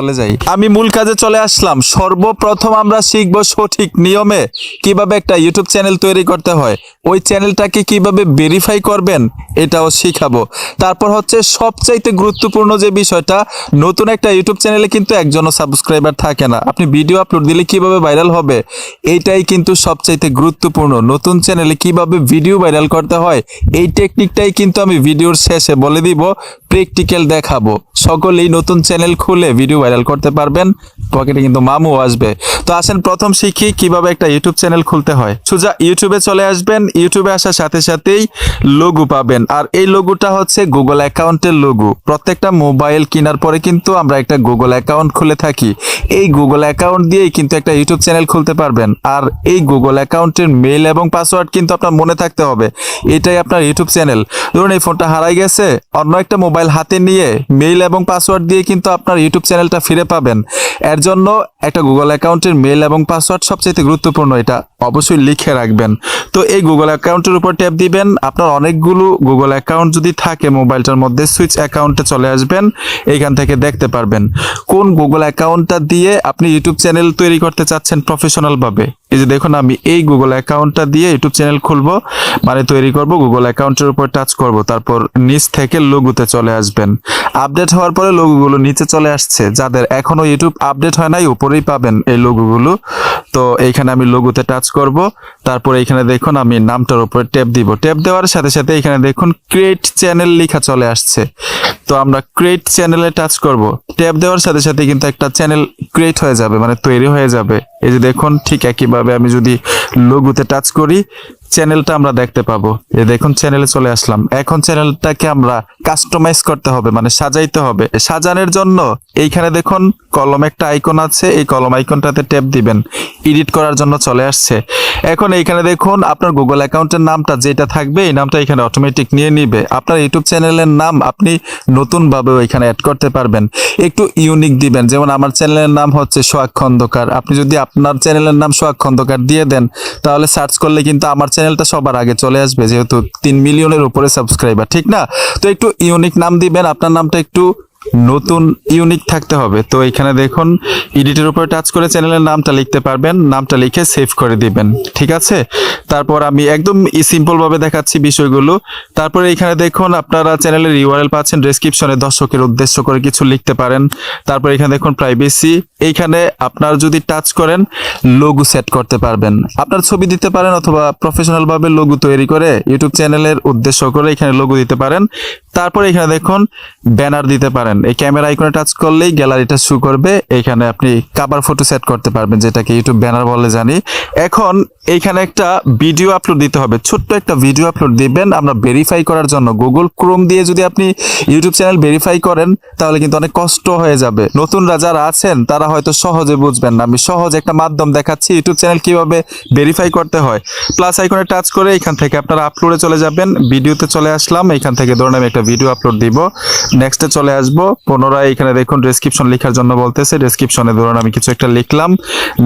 চলে যাই। আমি মূল কাজে চলে আসলাম। সর্বপ্রথম আমরা শিখব সঠিক নিয়মে কিভাবে একটা ইউটিউব চ্যানেল তৈরি করতে হয়, ওই চ্যানেলটাকে কিভাবে ভেরিফাই করবেন এটাও শিখাবো। তারপর হচ্ছে সবচাইতে গুরুত্বপূর্ণ যে বিষয়টা, নতুন একটা ইউটিউব চ্যানেলে কিন্তু একজনও সাবস্ক্রাইবার থাকে না, আপনি ভিডিও আপলোড দিলে কিভাবে ভাইরাল হবে এইটাই কিন্তু সবচাইতে গুরুত্বপূর্ণ। নতুন চ্যানেলে কিভাবে ভিডিও ভাইরাল করতে হয় এই টেকনিকটাই কিন্তু আমি ভিডিওর শেষে বলে দিব, প্র্যাকটিক্যাল দেখাবো। সকলেই নতুন চ্যানেল খুলে ভিডিও ভাইরাল করতে পারবেন, পকেটে কিন্তু মামু আসবে। তো আসেন প্রথম শিখি কিভাবে একটা ইউটিউব চ্যানেল খুলতে হয়। সোজা ইউটিউবে চলে আসবেন। ইউটিউবে আসার সাথে সাথেই লোগো পাবেন, আর এই লোগোটা হচ্ছে গুগল অ্যাকাউন্টের লোগো। প্রত্যেকটা মোবাইল কেনার পরে কিন্তু আমরা একটা গুগল অ্যাকাউন্ট খুলে থাকি। এই গুগল অ্যাকাউন্ট দিয়েই কিন্তু একটা ইউটিউব চ্যানেল খুলতে পারবেন। আর এই গুগল অ্যাকাউন্টের মেইল এবং পাসওয়ার্ড কিন্তু আপনার মনে থাকতে হবে, এটাই আপনার ইউটিউব চ্যানেল। ধরুন এই ফোনটা হারাই গেছে, অন্য একটা মোবাইল হাতে নিয়ে মেইল এবং পাসওয়ার্ড দিয়ে কিন্তু আপনার ইউটিউব চ্যানেলটা ফিরে পাবেন। এর জন্য একটা গুগল অ্যাকাউন্টের মেইল এবং পাসওয়ার্ড সবচেয়ে গুরুত্বপূর্ণ, এটা অবশ্যই লিখে রাখবেন। তো এই গুগল অ্যাকাউন্টের উপর ট্যাপ দিবেন। আপনার অনেকগুলো গুগল অ্যাকাউন্ট যদি থাকে মোবাইলটার মধ্যে, সুইচ অ্যাকাউন্টে চলে আসবেন। এইখান থেকে দেখতে পারবেন কোন গুগল অ্যাকাউন্টটা দিয়ে আপনি ইউটিউব চ্যানেল তৈরি করতে চাচ্ছেন প্রফেশনাল ভাবে। এই যে দেখুন, আমি এই গুগল অ্যাকাউন্টটা দিয়ে ইউটিউব চ্যানেল খুলবো, মানে তৈরি করব। গুগল অ্যাকাউন্টের উপর টাচ করব, তারপর নিচ থেকে লোগোতে চলে আসবেন। আপডেট হওয়ার পরে লোগোগুলো নিচে চলে আসছে। যাদের এখনো ইউটিউব আপডেট হয় নাই, উপরেই পাবেন এই লোগোগুলো। তো এইখানে আমি লোগোতে টাচ করব, তারপর এইখানে দেখুন আমি নামটার উপরে ট্যাপ দিব। ট্যাপ দেওয়ার সাথে সাথে এখানে দেখুন ক্রিয়েট চ্যানেল লেখা চলে আসছে। তো আমরা ক্রিয়েট চ্যানেলে টাচ করব। ট্যাপ দেওয়ার সাথে সাথে কিন্তু একটা চ্যানেল ক্রিয়েট হয়ে যাবে, মানে তৈরি হয়ে যাবে। এই যে দেখুন, ঠিক একইভাবে আমি যদি লোগোতে টাচ করি, চ্যানেলটা আমরা দেখতে পাবো। এই দেখুন চ্যানেলে চলে আসলাম। এখন চ্যানেলটাকে আমরা কাস্টমাইজ করতে হবে, মানে সাজাইতে হবে। সাজানোর জন্য এইখানে দেখুন কলম একটা আইকন আছে, এই কলম আইকনটাতে ট্যাপ দিবেন। এডিট করার জন্য চলে আসছে। এখন এইখানে দেখুন আপনার গুগল অ্যাকাউন্টের নামটা যেটা থাকবে, এই নামটা এখানে অটোমেটিক নিয়ে নিবে। আপনার ইউটিউব চ্যানেলের নাম আপনি নতুনভাবেও এখানে অ্যাড করতে পারবেন। একটু ইউনিক দিবেন, যেমন আমার চ্যানেলের নাম হচ্ছে সোহাগ খন্দকার। আপনি যদি আপনার চ্যানেলের নাম সোহাগ খন্দকার দিয়ে দেন, তাহলে সার্চ করলে কিন্তু আমার চ্যানেলটা সবার আগে চলে আসবে, যেহেতু 3 মিলিয়নের উপরে সাবস্ক্রাইবার, ঠিক না? তো একটু ইউনিক নাম দিবেন, আপনার নামটা একটু নতুন ইউনিক থাকতে হবে। তো এখানে দেখুন এডিটের উপরে টাচ করে চ্যানেলের নামটা লিখতে পারবেন, নামটা লিখে সেভ করে দিবেন, ঠিক আছে? তারপর আমি একদম সিম্পল ভাবে দেখাচ্ছি বিষয়গুলো। তারপরে এখানে দেখুন আপনারা চ্যানেলের ইউআরএল পাচ্ছেন, ডেসক্রিপশনে দর্শকের উদ্দেশ্য করে কিছু লিখতে পারেন। তারপর এখানে দেখুন প্রাইভেসি, এইখানে আপনার যদি টাচ করেন লোগো সেট করতে পারবেন। আপনার ছবি দিতে পারেন, অথবা প্রফেশনাল ভাবে লোগো তৈরি করে ইউটিউব চ্যানেলের উদ্দেশ্য করে এখানে লোগো দিতে পারেন। তারপরে এখানে দেখুন ব্যানার দিতে পারেন। এই ক্যামেরা আইকনে টাচ করলেই গ্যালারিটা শো করবে। এখানে আপনি কভার ফটো সেট করতে পারবেন, যেটাকে ইউটিউব ব্যানার বলে জানি। এখন এইখানে একটা ভিডিও আপলোড দিতে হবে, ছোট্ট একটা ভিডিও আপলোড দিবেন আমরা ভেরিফাই করার জন্য। গুগল ক্রোম দিয়ে যদি আপনি ইউটিউব চ্যানেল ভেরিফাই করেন, তাহলে কিন্তু অনেক কষ্ট হয়ে যাবে। নতুনরা যারা আছেন তারা হয়তো সহজে বুঝবেন না। আমি সহজ একটা মাধ্যম দেখাচ্ছি ইউটিউব চ্যানেল কিভাবে ভেরিফাই করতে হয়। প্লাস আইকনে টাচ করে এখান থেকে আপনারা আপলোডে চলে যাবেন। ভিডিওতে চলে আসলাম, এখান থেকে ধরুন আমি একটা ভিডিও আপলোড দিব। নেক্সটে চলে আসবো, পুনরায় এখানে দেখুন ডেসক্রিপশন লেখার জন্য বলতেছে, ডেসক্রিপশনে ধরুন আমি কিছু একটা লিখলাম।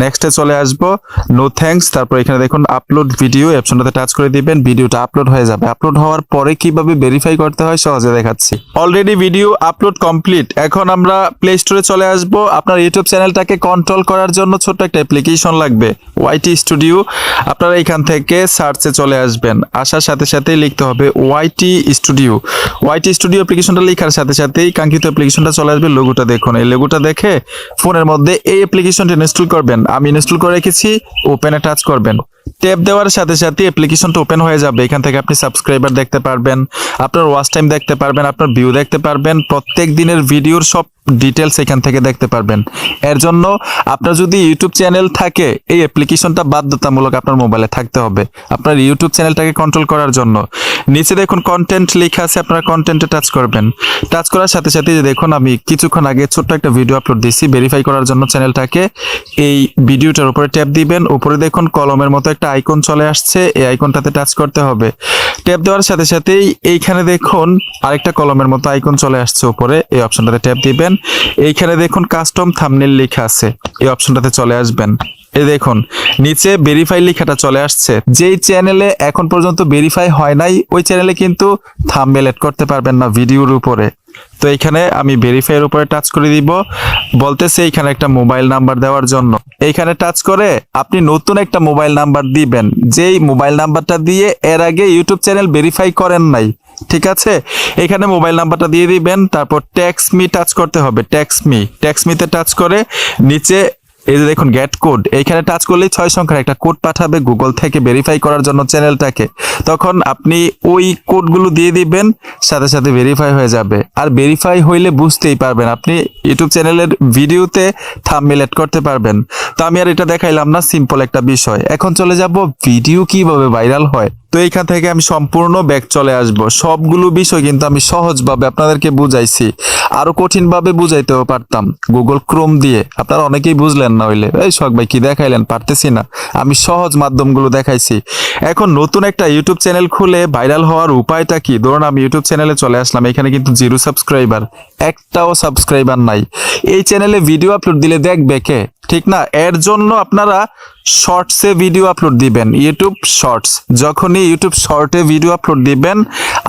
নেক্সটে চলে আসবো, নো থ্যাঙ্কস। তারপর এখানে দেখুন আপলোড ভিডিও, অপশনটাতে টাচ করে দিবেন, ভিডিওটা আপলোড হয়ে যাবে। আপলোড হওয়ার পরে কিভাবে ভেরিফাই করতে হয় সহজে দেখাচ্ছি। Already video upload complete. এখন আমরা প্লে স্টোরে চলে আসবো। আপনার ইউটিউব চ্যানেলটাকে কন্ট্রোল করার জন্য ছোট্ট একটা অ্যাপ্লিকেশন লাগবে, ওয়াইটি স্টুডিও। আপনারা এখান থেকে সার্চে চলে আসবেন, আসার সাথে সাথেই লিখতে হবে ওয়াইটি স্টুডিও। ওয়াইটি স্টুডিও অ্যাপ্লিকেশনটা লেখার সাথে সাথেই কাঙ্ক্ষিত অ্যাপ্লিকেশনটা চলে আসবে। লোগোটা দেখুন, এই লোগোটা দেখে ফোনের মধ্যে এই অ্যাপ্লিকেশনটা ইনস্টল করবেন। আমি ইনস্টল করে রেখেছি, ওপেনে টাচ করবেন। ট্যাপ দেওয়ার সাথে সাথে অ্যাপ্লিকেশনটা ওপেন হয়ে যাবে। এখান থেকে আপনি সাবস্ক্রাইবার দেখতে পারবেন, আপনার ওয়াচ টাইম দেখতে পারবেন, আপনার ভিউ দেখতে পারবেন, প্রত্যেক দিনের ভিডিওর সব ডিটেলস এখান থেকে দেখতে পারবেন। এর জন্য আপনার যদি ইউটিউব চ্যানেল থাকে, এই অ্যাপ্লিকেশনটা বাধ্যতামূলক আপনার মোবাইলে থাকতে হবে আপনার ইউটিউব চ্যানেলটাকে কন্ট্রোল করার জন্য। নিচে দেখুন কন্টেন্ট লেখা আছে, আপনারা কন্টেন্টে টাচ করবেন। টাচ করার সাথে সাথে দেখুন আমি কিছুক্ষণ আগে ছোট্ট একটা ভিডিও আপলোড দিয়েছি ভেরিফাই করার জন্য চ্যানেলটাকে। এই ভিডিওটার উপরে ট্যাপ দিবেন, উপরে দেখুন কলমের মতো একটা আইকন চলে আসছে, এই আইকনটাতে টাচ করতে হবে। ট্যাপ দেওয়ার সাথে সাথেই এইখানে দেখুন আরেকটা কলমের মতো আইকন চলে আসছে উপরে, এই অপশনটাতে ট্যাপ দিবেন। এইখানে দেখুন কাস্টম থাম্বনেল লেখা আছে, এই অপশনটাতে চলে আসবেন। এই দেখুন নিচে ভেরিফাই লেখাটা চলে আসছে। যেই চ্যানেলে এখন পর্যন্ত ভেরিফাই হয় নাই, ওই চ্যানেলে কিন্তু থাম্বনেল এড করতে পারবেন না ভিডিওর উপরে। তো এখানে আমি ভেরিফাইয়ের উপরে টাচ করে দিব, বলতেছে এখানে একটা মোবাইল নাম্বার দেওয়ার জন্য। এইখানে টাচ করে আপনি নতুন একটা মোবাইল নাম্বার দিবেন, যেই মোবাইল নাম্বারটা দিয়ে এর আগে ইউটিউব চ্যানেল ভেরিফাই করেন নাই। ঠিক আছে, এখানে মোবাইল নাম্বারটা দিয়ে দিবেন, তারপর ট্যাক্স মি টাচ করতে হবে। ট্যাক্স মিতে টাচ করে নিচে এই যে দেখুন গেট কোড, এইখানে টাচ করলেই 6 সংখ্যার একটা কোড পাঠাবে গুগল থেকে ভেরিফাই করার জন্য চ্যানেলটাকে। তখন আপনি ওই কোডগুলো দিয়ে দিবেন, সাথে সাথে ভেরিফাই হয়ে যাবে। আর ভেরিফাই হইলে বুঝতেই পারবেন, আপনি ইউটিউব চ্যানেলের ভিডিওতে থাম্বনেল এড করতে পারবেন। তো আমি আর এটা দেখাইলাম না, সিম্পল একটা বিষয়। এখন চলে যাব ভিডিও কিভাবে ভাইরাল হয়। তো এইখান থেকে আমি সম্পূর্ণ ব্যাক চলে আসব। সবগুলো বিষয় কিন্তু আমি সহজভাবে আপনাদেরকে বুঝাইছি, আরো কঠিনভাবে বুঝাইতেও পারতাম গুগল ক্রোম দিয়ে, আপনারা অনেকেই বুঝলেন না। হইলে এই শখ ভাই কি দেখাইলেন, পারতেছি না। আমি সহজ মাধ্যমগুলো দেখাইছি। এখন নতুন একটা ইউটিউব চ্যানেল খুলে ভাইরাল হওয়ার উপায়টা কি? ধরুন আমি ইউটিউব চ্যানেলে চলে আসলাম, এখানে কিন্তু 0 সাবস্ক্রাইবার, একটাও সাবস্ক্রাইবার নাই। এই চ্যানেলে ভিডিও আপলোড দিলে দেখবে কে? ঠিক না? এর জন্য আপনারা শর্টসে ভিডিও আপলোড দিবেন, ইউটিউব শর্টস। যখনই ইউটিউব শর্টে ভিডিও আপলোড দিবেন,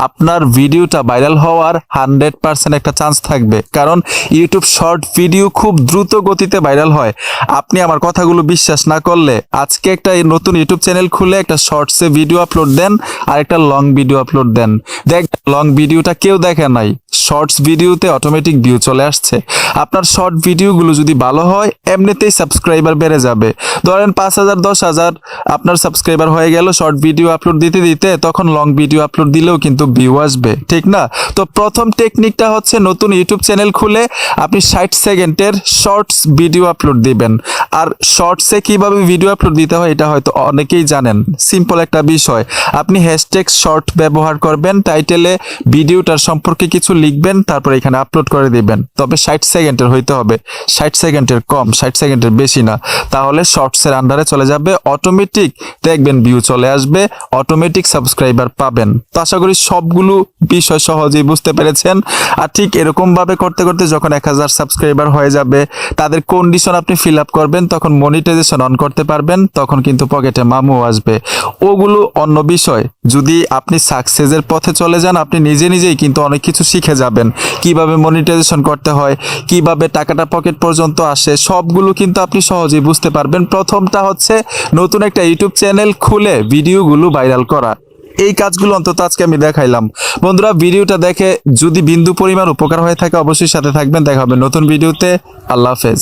আপনার ভিডিওটা ভাইরাল হওয়ার 100% একটা চান্স থাকবে, কারণ ইউটিউব শর্ট ভিডিও খুব দ্রুত গতিতে ভাইরাল হয়। আপনি আমার কথাগুলো বিশ্বাস না করলে আজকে একটা নতুন ইউটিউব চ্যানেল খুলে একটা শর্টসে ভিডিও আপলোড দেন আর একটা লং ভিডিও আপলোড দেন, দেখ লং ভিডিওটা কেউ দেখে নাই, শর্টস ভিডিওতে অটোমেটিক ভিউ চলে আসছে। আপনার শর্ট ভিডিওগুলো যদি ভালো হয়, এমনিতেই সাবস্ক্রাইবার বেড়ে যাবে। ধরেন 5,000 10,000 আপনার সাবস্ক্রাইবার হয়ে গেল শর্ট ভিডিও আপলোড দিতে দিতে, তখন লং ভিডিও আপলোড দিলেও কিন্তু ভিউ আসবে। ঠিক না? তো প্রথম টেকনিকটা হচ্ছে নতুন ইউটিউব চ্যানেল খুলে আপনি 60 সেকেন্ডের শর্টস ভিডিও আপলোড দিবেন। আর শর্টসে কিভাবে ভিডিও আপলোড দিতে হয় এটা হয়তো অনেকেই জানেন, সিম্পল একটা বিষয়। আপনি হ্যাশট্যাগ শর্ট ব্যবহার করবেন, টাইটেলে ভিডিওটার সম্পর্কে কিছু লিখবেন, তারপর এখানে আপলোড করে দিবেন। তবে 60 সেকেন্ডের হইতে হবে, 60 সেকেন্ডের কম, 60 সেকেন্ডের বেশি না, তাহলে শর্টসের আন্ডারে চলে যাবে। অটোমেটিক দেখবেন ভিউ চলে আসবে, অটোমেটিক সাবস্ক্রাইবার পাবেন। তো আশা করি সবগুলো বিষয় সহজেই বুঝতে পেরেছেন। আর ঠিক এরকম ভাবে করতে করতে যখন 1000 সাবস্ক্রাইবার হয়ে যাবে, তাদের কন্ডিশন আপনি ফিল আপ করবেন, তখন মনিটাইজেশন অন করতে পারবেন, তখন কিন্তু পকেটে মামু আসবে। ওগুলো অন্য বিষয়। যদি আপনি সাকসেসের পথে চলে যান, আপনি নিজে নিজেই কিন্তু অনেক কিছু শিখে যাবেন, কিভাবে মনিটাইজেশন করতে হয়, কিভাবে টাকাটা পকেট পর্যন্ত আসে, সবগুলো কিন্তু আপনি সহজেই বুঝতে পারবেন। প্রথমটা হচ্ছে নতুন একটা ইউটিউব চ্যানেল খুলে ভিডিওগুলো ভাইরাল করা। এই কাজগুলো অন্তত আজকে আমি দেখাইলাম। বন্ধুরা, ভিডিওটা দেখে যদি বিন্দু পরিমাণ উপকার হয়ে থাকে অবশ্যই সাথে থাকবেন। দেখা হবে নতুন ভিডিওতে। আল্লাহ হাফেজ।